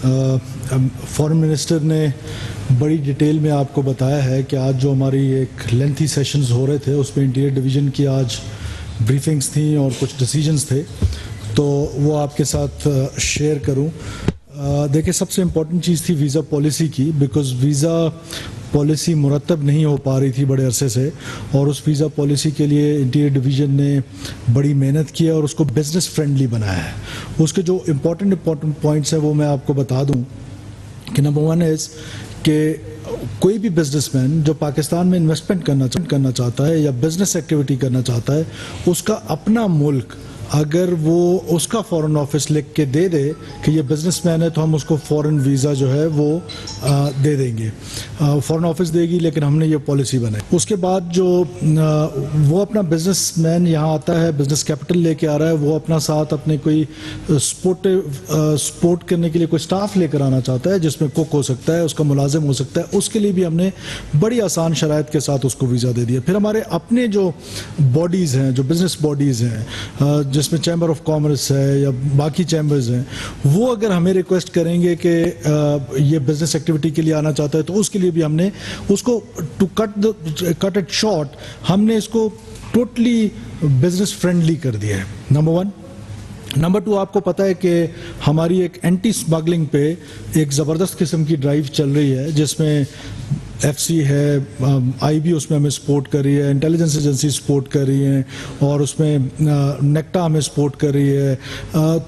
Foreign minister نے بڑی ڈیٹیل میں آپ کو بتایا ہے کہ آج جو ہماری ایک لینتھی سیشنز ہو رہے تھے اس میں انٹیریئر ڈویژن کی آج بریفنگز تھیں اور کچھ ڈیسیجنز تھے، تو وہ آپ کے ساتھ شیئر کروں۔ دیکھیں سب سے امپورٹنٹ چیز تھی ویزا پالیسی کی، بیکاز ویزا پالیسی مرتب نہیں ہو پا رہی تھی بڑے عرصے سے، اور اس ویزا پالیسی کے لیے انٹیریئر ڈویژن نے بڑی محنت کی ہے اور اس کو بزنس فرینڈلی بنایا ہے۔ اس کے جو امپورٹنٹ پوائنٹس ہیں وہ میں آپ کو بتا دوں کہ نمبر 1 از کہ کوئی بھی بزنس مین جو پاکستان میں انویسٹمنٹ کرنا چاہتا ہے یا بزنس ایکٹیویٹی کرنا چاہتا ہے، اس کا اپنا ملک اگر وہ اس کا فورن آفس لکھ کے دے دے کہ یہ بزنس مین ہے تو ہم اس کو فورن ویزا جو ہے وہ دے دیں گے، فورن آفس دے گی، لیکن ہم نے یہ پالیسی بنائی۔ اس کے بعد جو وہ اپنا بزنس مین یہاں آتا ہے، بزنس کیپٹل لے کے آ رہا ہے، وہ اپنا ساتھ اپنے کوئی سپورٹ کرنے کے لیے کوئی سٹاف لے کر آنا چاہتا ہے جس میں کوک ہو سکتا ہے، اس کا ملازم ہو سکتا ہے، اس کے لیے بھی ہم نے بڑی آسان شرائط کے ساتھ اس کو ویزا دے دیا۔ پھر ہمارے اپنے جو باڈیز ہیں، جو بزنس باڈیز ہیں جس میں چیمبر آف کامرس ہے یا باقی چیمبرز ہیں، وہ اگر ہمیں ریکویسٹ کریں گے کہ یہ بزنس ایکٹیویٹی کے لیے آنا چاہتا ہے تو اس کے لیے بھی ہم نے اس کو ٹو کٹ اٹ شارٹ ہم نے اس کو ٹوٹلی بزنس فرینڈلی کر دیا ہے، نمبر 1۔ نمبر 2، آپ کو پتہ ہے کہ ہماری ایک اینٹی اسمگلنگ پہ ایک زبردست قسم کی ڈرائیو چل رہی ہے، جس میں ایف سی ہے، آئی بی اس میں ہمیں سپورٹ کر رہی ہے، انٹیلیجنس ایجنسی سپورٹ کر رہی ہیں، اور اس میں نیکٹا ہمیں سپورٹ کر رہی ہے۔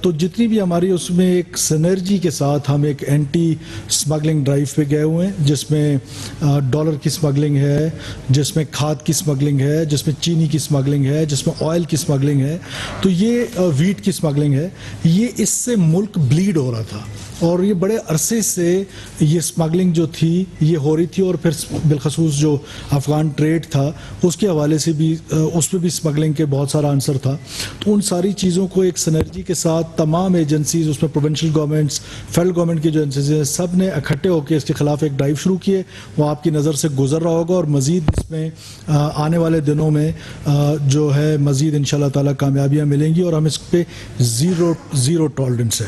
تو جتنی بھی ہماری اس میں ایک سنرجی کے ساتھ ہم ایک اینٹی اسمگلنگ ڈرائیو پہ گئے ہوئے ہیں، جس میں ڈالر کی اسمگلنگ ہے، جس میں کھاد کی اسمگلنگ ہے، جس میں چینی کی اسمگلنگ ہے، جس میں آئل کی اسمگلنگ ہے، تو یہ ویٹ کی اسمگلنگ ہے۔ یہ اس سے ملک بلیڈ ہو رہا تھا اور یہ بڑے عرصے سے یہ اسمگلنگ جو تھی یہ ہو رہی تھی، اور پھر بالخصوص جو افغان ٹریڈ تھا اس کے حوالے سے بھی اس پہ بھی اسمگلنگ کے بہت سارا عنصر تھا۔ تو ان ساری چیزوں کو ایک سنرجی کے ساتھ تمام ایجنسیز، اس میں پروونشل گورنمنٹس، فیڈرل گورنمنٹ کی جو ایجنسیز ہیں، سب نے اکٹھے ہو کے اس کے خلاف ایک ڈرائیو شروع کی ہے۔ وہ آپ کی نظر سے گزر رہا ہوگا، اور مزید اس میں آنے والے دنوں میں جو ہے مزید انشاءاللہ تعالیٰ کامیابیاں ملیں گی، اور ہم اس پہ زیرو ٹالرنس ہے۔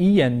EN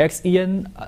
XEN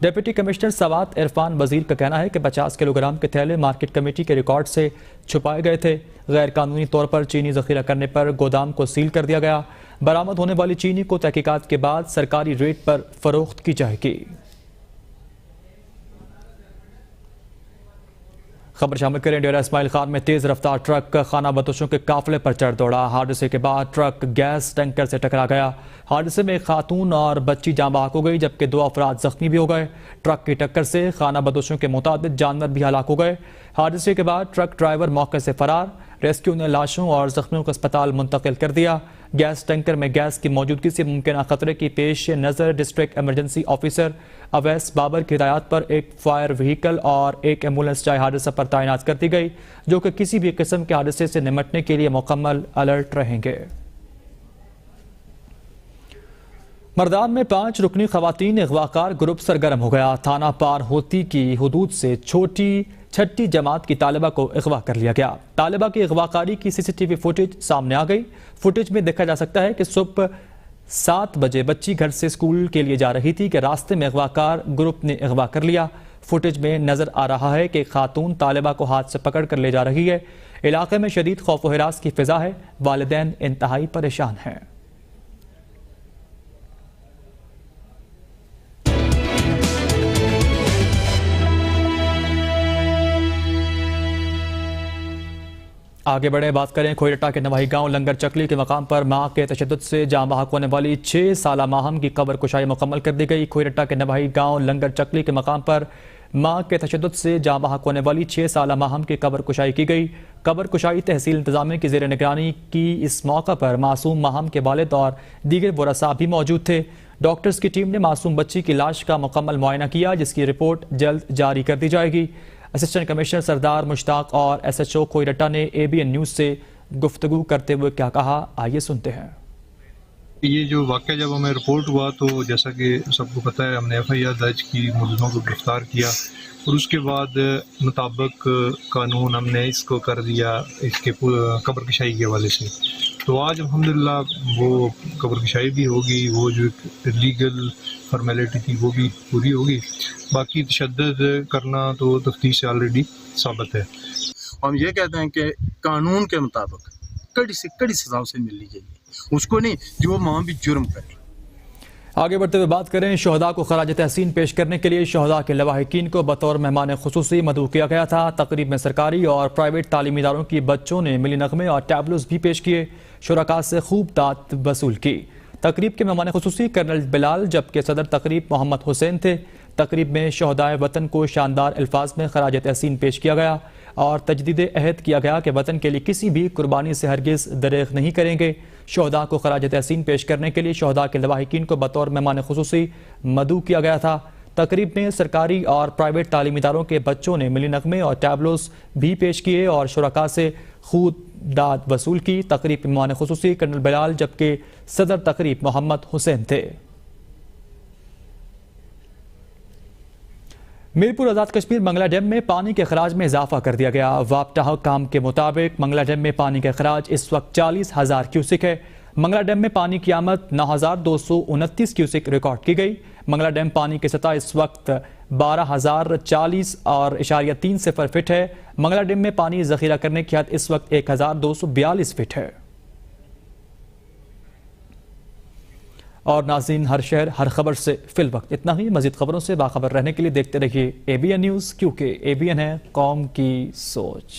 deputy commissioner Swat Irfan وزیر کا کہنا ہے کہ 50 کلو گرام کے تھیلے مارکیٹ کمیٹی کے ریکارڈ سے چھپائے گئے تھے. غیر قانونی طور پر چینی ذخیرہ کرنے پر گودام کو سیل کر دیا گیا. برآمد ہونے والی چینی کو تحقیقات کے بعد سرکاری ریٹ پر فروخت کی جائے گی. خبر شامل کریں. ڈیرہ اسماعیل خان میں تیز رفتار ٹرک خانہ بدوشوں کے قافلے پر چڑھ دوڑا. حادثے کے بعد ٹرک گیس ٹینکر سے ٹکرا گیا. حادثے میں ایک خاتون اور بچی جاں بحق ہو گئی جبکہ 2 افراد زخمی بھی ہو گئے. ٹرک کی ٹکر سے خانہ بدوشوں کے متعدد جانور بھی ہلاک ہو گئے. حادثے کے بعد ٹرک ڈرائیور موقع سے فرار. ریسکیو نے لاشوں اور زخمیوں کو اسپتال منتقل کر دیا. گیس ٹینکر میں گیس کی موجودگی سے ممکنہ خطرے کی پیش نظر district emergency officer Awais Babar کی ہدایات پر ایک فائر وہیکل اور ایک ایمبولینس جائے حادثہ پر تعینات کر دی گئی جو کہ کسی بھی قسم کے حادثے سے نمٹنے کے لیے مکمل الرٹ رہیں گے. مردان میں 5 رکنی خواتین اغواکار گروپ سرگرم ہو گیا. تھانہ پار ہوتی کی حدود سے چھٹی جماعت کی طالبہ کو اغوا کر لیا گیا. طالبہ کی اغواکاری کی CCTV فوٹیج سامنے آ گئی. فوٹیج میں دیکھا جا سکتا ہے کہ صبح 7 بجے بچی گھر سے اسکول کے لیے جا رہی تھی کہ راستے میں اغواکار گروپ نے اغوا کر لیا. فوٹیج میں نظر آ رہا ہے کہ خاتون طالبہ کو ہاتھ سے پکڑ کر لے جا رہی ہے. علاقے میں شدید خوف و ہراس کی فضا ہے. والدین انتہائی پریشان ہیں. آگے بڑھیں، بات کریں کھوئیرٹا کے نواحی گاؤں لنگر چکلی کے مقام پر ماں کے تشدد سے جاں بحق ہونے والی 6 سالہ ماہم کی قبر کشائی مکمل کر دی گئی. کھوئیرٹا کے نواحی گاؤں لنگر چکلی کے مقام پر ماں کے تشدد سے جاں بحق ہونے والی 6 سالہ ماہم کی قبر کشائی کی گئی. قبر کشائی تحصیل انتظامیہ کی زیر نگرانی کی. اس موقع پر معصوم ماہم کے والد اور دیگر ورثاء بھی موجود تھے. ڈاکٹرز کی ٹیم نے معصوم بچی کی لاش کا مکمل معائنہ کیا جس کی رپورٹ جلد جاری کر دی جائے گی. اسسٹنٹ کمشنر سردار مشتاق اور SHO کھوئیرٹا نے ABN نیوز سے گفتگو کرتے ہوئے کیا کہا، آئیے سنتے ہیں. یہ جو واقعہ جب ہمیں رپورٹ ہوا تو جیسا کہ سب کو پتہ ہے ہم نے FIR درج کی، ملزموں کو گرفتار کیا اور اس کے بعد مطابق قانون ہم نے اس کو کر دیا اس کے قبر کشائی کے حوالے سے. تو آج الحمدللہ وہ قبر کشائی بھی ہوگی، وہ جو لیگل فارمیلٹی تھی وہ بھی پوری ہوگی. باقی تشدد کرنا تو تفتیش سے آلریڈی ثابت ہے. ہم یہ کہتے ہیں کہ قانون کے مطابق کڑی سے کڑی سزا اسے ملنی چاہیے، اس کو نہیں جو ماں بھی جرم کرے. آگے بڑھتے ہوئے بات کریں، شہداء کو خراج تحسین پیش کرنے کے لیے شہداء کے لواحقین کو بطور مہمان خصوصی مدعو کیا گیا تھا. تقریب میں سرکاری اور پرائیویٹ تعلیمی اداروں کی بچوں نے ملی نغمے اور ٹیبلوز بھی پیش کیے. شرکاء سے خوب داد وصول کی. تقریب کے مہمان خصوصی کرنل بلال جبکہ صدر تقریب محمد حسین تھے. تقریب میں شہدائے وطن کو شاندار الفاظ میں خراج تحسین پیش کیا گیا اور تجدید عہد کیا گیا کہ وطن کے لیے کسی بھی قربانی سے ہرگز دریغ نہیں کریں گے. شہداء کو خراج تحسین پیش کرنے کے لیے شہداء کے لواحقین کو بطور مہمان خصوصی مدعو کیا گیا تھا. تقریب میں سرکاری اور پرائیویٹ تعلیمی اداروں کے بچوں نے ملی نغمے اور ٹیبلوز بھی پیش کیے اور شرکاء سے خود داد وصول کی. تقریب میں مہمان خصوصی کرنل بلال جبکہ صدر تقریب محمد حسین تھے. میرپور آزاد کشمیر منگلا ڈیم میں پانی کے اخراج میں اضافہ کر دیا گیا. وابٹہ حکام کے مطابق منگلا ڈیم میں پانی کا اخراج اس وقت 40,000 کیوسک ہے. منگلا ڈیم میں پانی کی آمد 9,229 کیوسک ریکارڈ کی گئی. منگلا ڈیم پانی کی سطح اس وقت 12,040.3 فٹ ہے. منگلا ڈیم میں پانی ذخیرہ کرنے کی حد اس وقت 1,242 فٹ ہے. اور ناظرین، ہر شہر ہر خبر سے فی الوقت اتنا ہی. مزید خبروں سے باخبر رہنے کے لیے دیکھتے رہیے ABN نیوز، کیونکہ ABN ہے قوم کی سوچ.